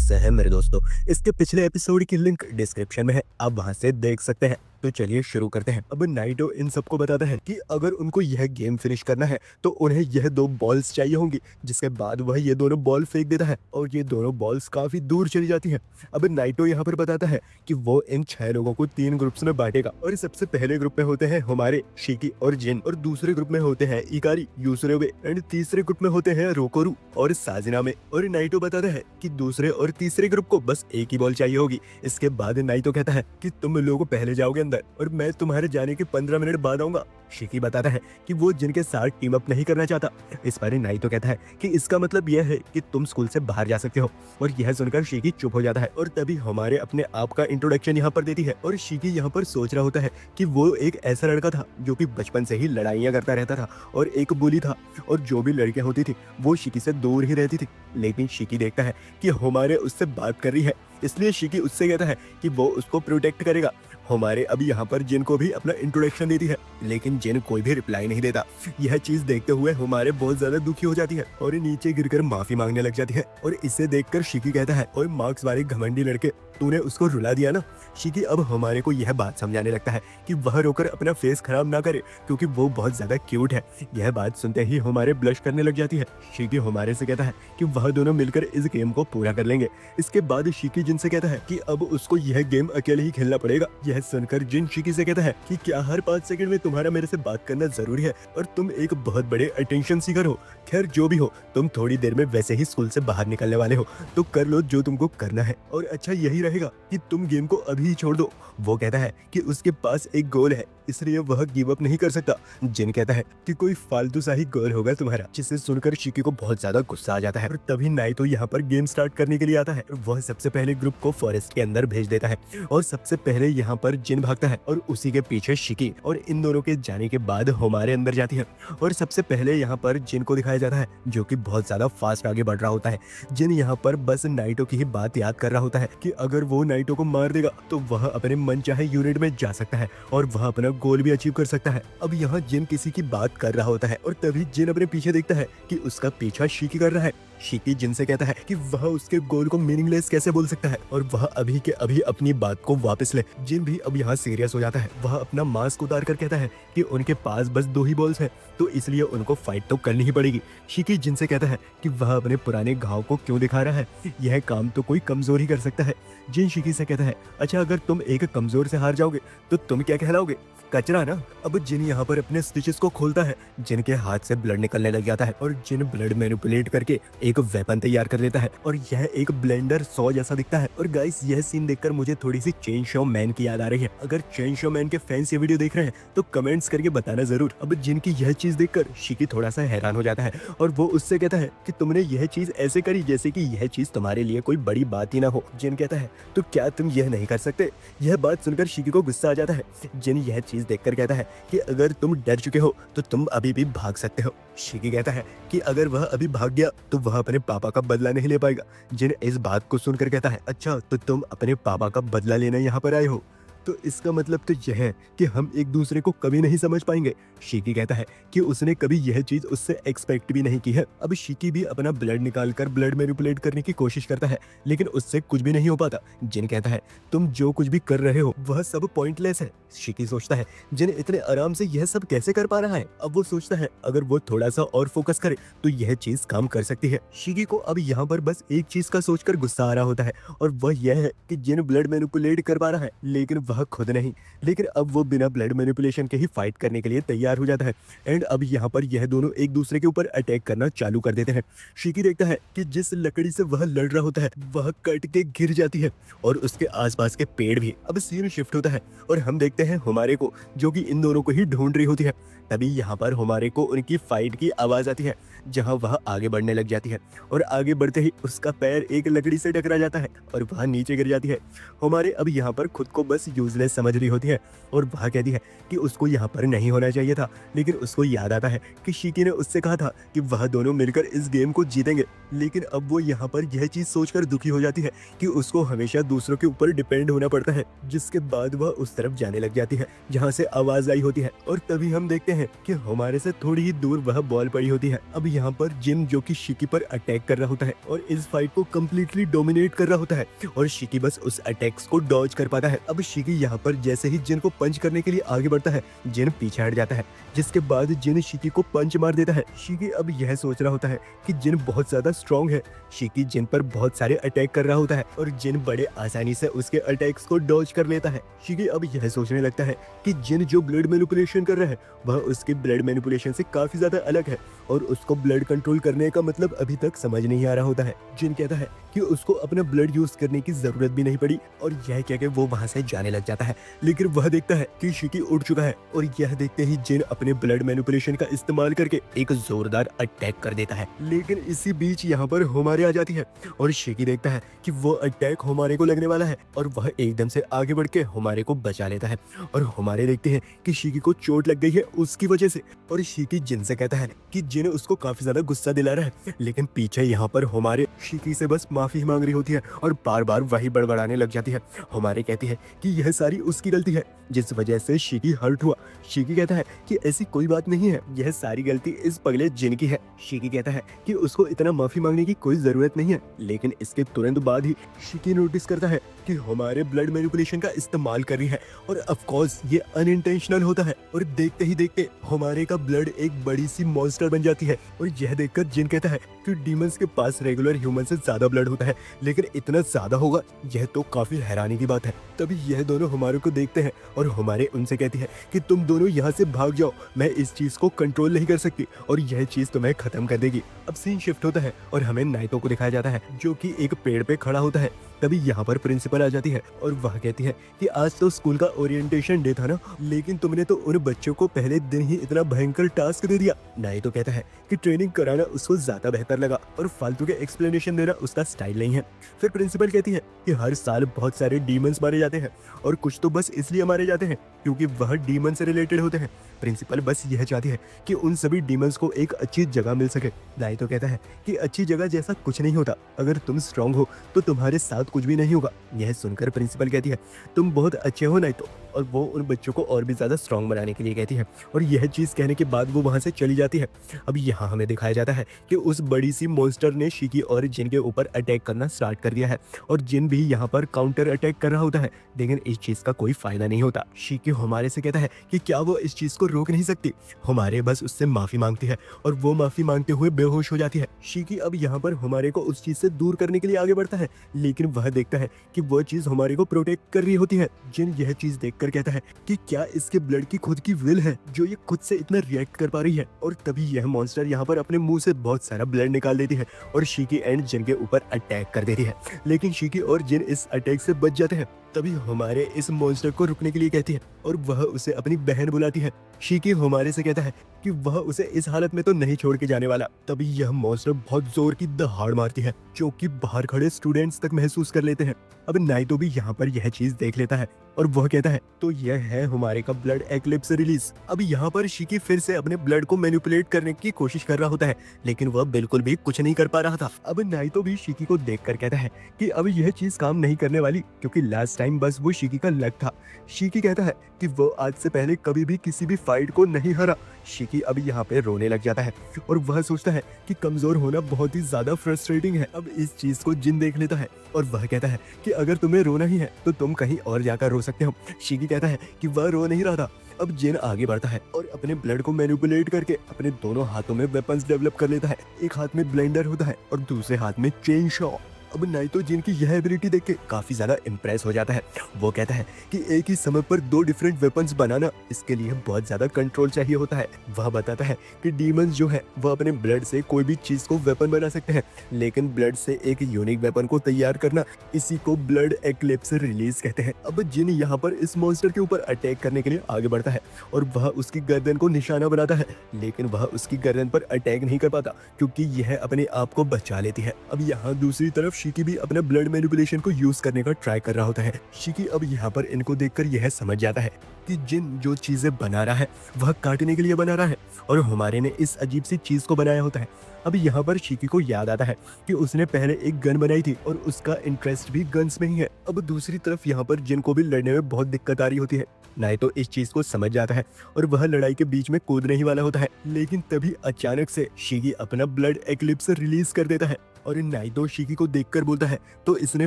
कैसे हैं मेरे दोस्तों। इसके पिछले एपिसोड की लिंक डिस्क्रिप्शन में है, आप वहां से देख सकते हैं। तो चलिए शुरू करते हैं। अब नाइटो इन सबको बताता है कि अगर उनको यह गेम फिनिश करना है तो उन्हें यह दो बॉल्स चाहिए होंगी, जिसके बाद वह ये दोनों बॉल फेंक देता है और ये दोनों बॉल्स काफी दूर चली जाती हैं। अब नाइटो यहाँ पर बताता है कि वो इन 6 लोगों को 3 ग्रुप्स में बांटेगा और सबसे पहले ग्रुप में होते हैं हमारे शिकी और जिन, और दूसरे ग्रुप में होते हैं इकारी, यूसुरोबे एंड तीसरे ग्रुप में होते हैं रोकोरू और साजिना में। और नाइटो बताता है कि दूसरे और तीसरे ग्रुप को बस एक ही बॉल चाहिए होगी। इसके बाद नाइटो कहता है कि तुम लोग पहले जाओगे अंदर और मैं तुम्हारे जाने के 15 मिनट बाद आऊंगा। शिकी बताता है कि वो जिनके साथ टीम अप नहीं करना चाहता। इस पर नाइटो कहता है कि इसका मतलब यह है कि तुम स्कूल से बाहर जा सकते हो। और यह सुनकर शिकी चुप हो जाता है और तभी हमारे अपने आप का इंट्रोडक्शन यहाँ पर देती है। और शिकी यहाँ पर सोच रहा होता है कि वो एक ऐसा लड़का था जो कि बचपन से ही लड़ाइयाँ करता रहता था और एक बुली था, और जो भी लड़कियां होती थी वो शिकी से दूर ही रहती थी। लेकिन शिकी देखता है कि हमारे उससे बात कर रही है, इसलिए शिकी उससे कहता है कि वो उसको प्रोटेक्ट करेगा। हमारे अब यहाँ पर जिन को भी अपना इंट्रोडक्शन देती है, लेकिन जिन कोई भी रिप्लाई नहीं देता। यह चीज देखते हुए हमारे बहुत ज्यादा दुखी हो जाती है और नीचे गिरकर माफी मांगने लग जाती है। और इसे देखकर शिकी कहता है, ओए मार्क्स वाले घमंडी लड़के, तूने उसको रुला दिया ना। शिकी अब हमारे को यह बात समझाने लगता है कि वह रोकर अपना फेस खराब ना करे, क्योंकि वो बहुत ज्यादा क्यूट है। यह बात सुनते ही हमारे ब्लश करने लग जाती है। शिकी हमारे से कहता है कि वह दोनों मिलकर इस गेम को पूरा कर लेंगे। इसके बाद शिकी जिन से कहता है कि अब उसको यह गेम अकेले ही खेलना पड़ेगा। यह सुनकर जिन शिकी से कहता है कि क्या हर 5 सेकंड में तुम्हारा मेरे से बात करना जरूरी है, और तुम एक बहुत बड़े अटेंशन सीकर हो। खैर जो भी हो, तुम थोड़ी देर में वैसे ही स्कूल से बाहर निकलने वाले हो, तो कर लो जो तुमको करना है, और अच्छा यही रहेगा कि तुम गेम को अभी ही छोड़ दो। वो कहता है कि उसके पास एक गोल है, इसलिए वह गिव अप नहीं कर सकता। जिन कहता है कि कोई फालतू सा ही गोल होगा तुम्हारा, जिसे सुनकर शिकी को बहुत ज्यादा गुस्सा आ जाता है। और तभी नाइटो यहाँ पर गेम स्टार्ट करने के लिए आता है। वह सबसे पहले ग्रुप को फॉरेस्ट के अंदर भेज देता है और सबसे पहले यहाँ पर जिन भागता है और उसी के पीछे शिकी, और इन दोनों के जाने के बाद हमारे अंदर जाती है। और सबसे पहले यहाँ पर जिन को दिखाया जाता है, जो कि बहुत ज्यादा फास्ट आगे बढ़ रहा होता है। जिन यहाँ पर बस नाइटो की ही बात याद कर रहा होता है कि अगर वो नाइटो को मार देगा तो वह अपने मन चाहे यूनिट में जा सकता है और वह अपना गोल भी अचीव कर सकता है। अब यहाँ जिन किसी की बात कर रहा होता है और तभी जिन अपने पीछे देखता है कि उसका पीछा शिकी कर रहा है। शिकी जिन से कहता है कि वह उसके गोल को मीनिंगलेस कैसे बोल सकता है और वह अभी के अभी अपनी बात को वापस ले। जिन भी अब यहाँ सीरियस हो जाता है। वह अपना मास्क उतार कर कहता है कि उनके पास बस 2 ही बॉल्स हैं, तो इसलिए उनको फाइट तो करनी ही पड़ेगी। शिकी जिन से कहता है कि वह अपने पुराने घाव को क्यों दिखा रहा है, यह काम तो कोई कमजोर ही कर सकता है। जिन शिकी से कहता है, अच्छा अगर तुम एक कमजोर से हार जाओगे तो तुम क्या कहलाओगे, कचरा ना। अब जिन यहाँ पर अपने स्टिचेस को खोलता है। जिन के हाथ से ब्लड निकलने लग जाता है और जिन ब्लड मैनिपुलेट करके एक वेपन तैयार कर लेता है, और यह एक ब्लेंडर 100 जैसा दिखता है। और गाइस यह सीन देखकर मुझे थोड़ी सी चेन शो मैन की याद आ रही है। अगर चेन शो मैन के फैंस ये वीडियो देख रहे हैं तो कमेंट्स करके बताना जरूर। अब जिनकी यह चीज देखकर शिकी थोड़ा सा हैरान हो जाता है और वो उससे कहता है कि तुमने यह चीज ऐसे करी जैसे कि यह चीज तुम्हारे लिए कोई बड़ी बात ही ना हो। जिन कहता है तो क्या तुम यह नहीं कर सकते। यह बात सुनकर शिकी को गुस्सा आ जाता है। जिन यह चीज देखकर कहता है कि अगर तुम डर चुके हो तो तुम अभी भी भाग सकते हो। शिकी कहता है कि अगर वह अभी भाग गया तो वह अपने पापा का बदला नहीं ले पाएगा। जिन इस बात को सुनकर कहता है, अच्छा तो तुम अपने पापा का बदला लेने यहाँ पर आए हो, तो इसका मतलब तो यह है कि हम एक दूसरे को कभी नहीं समझ पाएंगे। शिकी कहता है कि उसने कभी यह चीज उससे एक्सपेक्ट भी नहीं की है। अब शिकी भी अपना ब्लड निकालकर ब्लड मैनिपुलेट करने की कोशिश करता है, लेकिन उससे कुछ भी नहीं हो पाता। जिन कहता है तुम जो कुछ भी कर रहे हो वह सब पॉइंटलेस है। शिकी सोचता है जिन इतने आराम से यह सब कैसे कर पा रहा है। अब वो सोचता है अगर वो थोड़ा सा और फोकस करे तो यह चीज काम कर सकती है। शिकी को अब यहाँ पर बस एक चीज का सोचकर गुस्सा आ रहा होता है, और वह यह है कि जिन ब्लड मैनिपुलेट कर पा रहा है लेकिन वह खुद नहीं। लेकिन अब वो बिना ब्लड मैनिपुलेशन के ही फाइट करने के लिए तैयार हो जाता है। एंड अब यहाँ पर यह दोनों एक दूसरे के ऊपर अटैक करना चालू कर देते हैं। शिकी देखता है कि जिस लकड़ी से वह लड़ रहा होता है वह कट के गिर जाती है, और उसके आसपास के पेड़ भी। अब सीन शिफ्ट होता है और हम देखते हैं हमारे को, जो कि इन दोनों को ही ढूंढ रही होती है। तभी यहाँ पर हमारे को उनकी फाइट की आवाज आती है, जहाँ वह आगे बढ़ने लग जाती है, और आगे बढ़ते ही उसका पैर एक लकड़ी से टकरा जाता है और वह नीचे गिर जाती है। हमारे अब यहाँ पर खुद को बस यूजलेस समझ रही होती है और वह कहती है कि उसको यहाँ पर नहीं होना चाहिए था। लेकिन उसको याद आता है कि शिकी ने उससे कहा था कि वह दोनों मिलकर इस गेम को जीतेंगे। लेकिन अब वो यहाँ पर यह चीज सोचकर दुखी हो जाती है कि उसको हमेशा दूसरों के ऊपर डिपेंड होना पड़ता है, जिसके बाद वह उस तरफ जाने लग जाती है जहाँ से आवाज आई होती है। और तभी हम देखते हैं कि हमारे से थोड़ी ही दूर वह बॉल पड़ी होती है। अब यहाँ पर जिन जो कि शिकी पर अटैक कर रहा होता है और इस फाइट को कम्प्लीटली डोमिनेट कर रहा होता है और शिकी बस उस अटैक्स को डॉज कर पाता है। अब शिकी यहाँ पर जैसे ही जिन को पंच करने के लिए आगे बढ़ता है, जिन पीछे हट जाता है, जिसके बाद जिन शिकी को पंच मार देता है। शिकी अब यह सोच रहा होता है कि जिन बहुत ज्यादा स्ट्रॉन्ग है। शिकी जिन पर बहुत सारे अटैक कर रहा होता है और जिन बड़े आसानी से उसके अटैक्स को डॉज कर लेता है। शिकी अब यह सोचने लगता है कि जिन जो ब्लड मैनिपुलेशन कर रहा है वह उसके ब्लड मैनिपुलेशन से काफी ज्यादा अलग है और उसको ब्लड कंट्रोल करने का मतलब अभी तक समझ नहीं आ रहा होता है। जिन कहता है कि उसको अपना ब्लड यूज करने की जरूरत भी नहीं पड़ी और यह कह के वो वहां से जाने लग जाता है। लेकिन वह देखता है कि शिकी उठ चुका है और यह देखते ही जिन अपने ब्लड मैनिपुलेशन का इस्तेमाल करके एक जोरदार अटैक कर देता है। लेकिन इसी बीच यहाँ पर होमारे आ जाती है और शिकी देखता है कि वो अटैक होमारे को लगने वाला है और वह एकदम से आगे बढ़ के होमारे को बचा लेता है। और होमारे देखते हैं कि शिकी को चोट लग गई है उसकी वजह से और शिकी जिन से कहता है कि जिन उसको काफी ज्यादा गुस्सा दिला रहा है। लेकिन पीछे यहाँ पर होमारे शिकी से बस माफी मांग रही होती है और बार बार वही बड़बड़ाने लग जाती है। होमारे कहती है कि यह सारी उसकी गलती है जिस वजह से शिकी हर्ट हुआ। शिकी कहता है कि ऐसी कोई बात नहीं है, यह सारी गलती इस पगले जिन की है। शिकी कहता है कि उसको इतना माफी मांगने की कोई जरूरत नहीं है। लेकिन इसके तुरंत बाद ही शिकी नोटिस करता है कि हमारे ब्लड मैनिपुलेशन का इस्तेमाल कर रही है और ऑफ कोर्स ये अनइंटेंशनल होता है। और देखते ही देखते हमारे का ब्लड एक बड़ी सी मॉन्स्टर बन जाती है। और यह देखकर जिन कहता है कि डीमंस के पास रेगुलर ह्यूमन से ज्यादा ब्लड होता है, लेकिन इतना ज्यादा होगा यह तो काफी हैरानी की बात है। तभी यह दोनों हमारे को देखते हैं और हमारे उनसे कहती है कि तुम दोनों यहाँ से भाग जाओ, मैं इस चीज को कंट्रोल नहीं कर सकती और यह चीज तुम्हें खत्म कर देगी। अब सीन शिफ्ट होता है और हमें नाइतो को दिखाया जाता है जो कि एक पेड़ पे खड़ा होता है। तभी यहाँ पर प्रिंसिपल आ जाती है और वह कहती है कि आज तो स्कूल का ओरिएंटेशन डे था ना, लेकिन तुमने तो उन बच्चों को पहले दिन ही इतना भयंकर टास्क दे दिया। नाइतो कहता है कि ट्रेनिंग कराना उसको ज्यादा बेहतर लगा और फालतू के एक्सप्लेनेशन देना उसका स्टाइल नहीं है। फिर प्रिंसिपल कहती है कि हर साल बहुत सारे डीमंस मारे जाते हैं और कुछ तो बस इसलिए मारे जाते हैं क्योंकि वह डीमन से रिलेटेड होते हैं। प्रिंसिपल बस यह चाहती है कि उन सभी डीमंस को एक अच्छी जगह मिल सके। नाइतो कहता है कि अच्छी जगह जैसा कुछ नहीं होता, अगर तुम स्ट्रांग हो तो तुम्हारे साथ कुछ भी नहीं होगा। यह सुनकर प्रिंसिपल कहती है तुम बहुत अच्छे हो नाइतो, और वो उन बच्चों को और भी ज्यादा स्ट्रांग बनाने के लिए कहती है। और यह चीज कहने के बाद वो वहां से चली जाती है। अब यहाँ हमें दिखाया जाता है कि उस बड़ी सी मॉन्स्टर ने शिकी और जिन के ऊपर अटैक करना स्टार्ट कर दिया है और जिन भी यहाँ पर काउंटर अटैक कर रहा होता है, लेकिन इस चीज का कोई फायदा नहीं होता। शिकी हमारे से कहता है कि क्या वो इस चीज को रोक नहीं सकती। हमारे बस उससे माफी मांगती है और वो माफी मांगते हुए बेहोश हो जाती है। शिकी अब यहाँ पर हमारे को उस चीज से दूर करने के लिए आगे बढ़ता है, लेकिन वह देखता है कि वो चीज हमारे को प्रोटेक्ट कर रही होती है। जिन यह चीज देखकर कहता है कि क्या इसके ब्लड की खुद की विल है जो ये खुद से इतना रिएक्ट कर पा रही है। और तभी यह मॉन्स्टर यहाँ पर अपने मुंह से बहुत सारा ब्लड निकाल देती है और शिकी एंड जिन के ऊपर अटैक कर देती है। लेकिन शिकी और जिन इस अटैक से बच जाते हैं। तभी हमारे इस मॉन्स्टर को रुकने के लिए कहती है और वह उसे अपनी बहन बुलाती है। शिकी हमारे से कहता है कि वह उसे इस हालत में तो नहीं छोड़ के जाने वाला। तभी यह मॉन्स्टर बहुत जोर की दहाड़ मारती है जो कि बाहर खड़े स्टूडेंट्स तक महसूस कर लेते हैं। अब नाइतो भी यहाँ पर यह चीज देख लेता है और वह कहता है तो यह है हमारे का ब्लड एक्लिप्स रिलीज। अब यहाँ पर शिकी फिर से अपने ब्लड को मैनिपुलेट करने की कोशिश कर रहा होता है, लेकिन वह बिल्कुल भी कुछ नहीं कर पा रहा था। अब नाइतो भी शिकी को देखकर कहता है कि अब यह चीज काम नहीं करने वाली, क्योंकि लास्ट टाइम बस वो शिकी का लक था। शिकी कहता है कि वो आज से पहले कभी भी किसी भी फाइट को नहीं हरा। शिकी अब यहाँ पे रोने लग जाता है और वह सोचता है कि कमजोर होना बहुत ही ज्यादा फ्रस्ट्रेटिंग है। अब इस चीज को जिन देख लेता है और वह कहता है कि अगर तुम्हें रोना ही है तो तुम कहीं और जाकर रो सकते हो। शिकी कहता है कि वह रो नहीं रहा था। अब जिन आगे बढ़ता है और अपने ब्लड को मैनिपुलेट करके अपने दोनों हाथों में वेपन्स डेवलप कर लेता है। एक हाथ में ब्लेंडर होता है और दूसरे हाथ में चेन शॉ। अब नाइतो जिन की यह एबिलिटी देख के काफी ज्यादा इम्प्रेस हो जाता है। वो कहता है कि एक ही समय पर 2 डिफरेंट वेपन्स बनाना, इसके लिए बहुत ज्यादा कंट्रोल चाहिए होता है। वह बताता है कि डीमंस जो है वह अपने ब्लड से कोई भी चीज को वेपन बना सकते हैं, लेकिन ब्लड से एक यूनिक वेपन को तैयार करना, इसी को ब्लड एक्लिप्स रिलीज कहते हैं। अब जिन यहाँ पर इस मॉन्स्टर के ऊपर अटैक करने के लिए आगे बढ़ता है और वह उसकी गर्दन को निशाना बनाता है, लेकिन वह उसकी गर्दन पर अटैक नहीं कर पाता क्योंकि यह अपने आप को बचा लेती है। अब यहाँ दूसरी तरफ शिकी भी अपना ब्लड मैनिपुलेशन को यूज करने का ट्राई कर रहा होता है। शिकी अब यहाँ पर इनको देखकर यह समझ जाता है कि जिन जो चीजें बना रहा है वह काटने के लिए बना रहा है और हमारे ने इस अजीब सी चीज को बनाया होता है। अब यहाँ पर शिकी को याद आता है कि उसने पहले एक गन बनाई थी और उसका इंटरेस्ट भी गन्स में ही है। अब दूसरी तरफ यहाँ पर जिन को भी लड़ने में बहुत दिक्कत आ रही होती है। नाइटो इस चीज को समझ जाता है और वह लड़ाई के बीच में कूदने ही वाला होता है, लेकिन तभी अचानक से शिकी अपना ब्लड एक्लिप्स रिलीज कर देता है और नाइटो शिकी को देखकर बोलता है तो इसने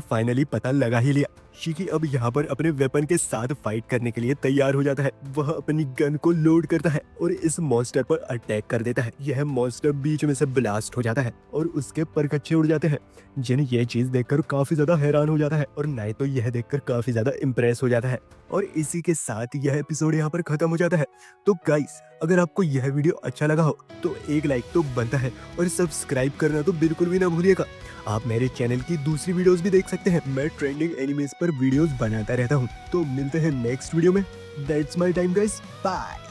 फाइनली पता लगा ही लिया। शिकी अब यहाँ पर अपने वेपन के साथ फाइट करने के लिए तैयार हो जाता है। वह अपनी गन को लोड करता है और इस मॉन्स्टर पर अटैक कर देता है। यह मॉन्स्टर बीच में से ब्लास्ट हो जाता है और उसके परकच्चे उड़ जाते हैं। जिन ये चीज देखकर काफी ज्यादा हैरान हो जाता है और नाइटो यह देखकर काफी ज्यादा इम्प्रेस हो जाता है। और इसी के साथ यह एपिसोड यहाँ पर खत्म हो जाता है। तो गाइस, अगर आपको यह वीडियो अच्छा लगा हो तो एक लाइक तो बनता है और सब्सक्राइब करना तो बिल्कुल भी ना भूलिएगा। आप मेरे चैनल की दूसरी वीडियोस भी देख सकते हैं। मैं ट्रेंडिंग एनिमेस पर वीडियोस बनाता रहता हूँ। तो मिलते हैं नेक्स्ट वीडियो में। That's my time guys, bye.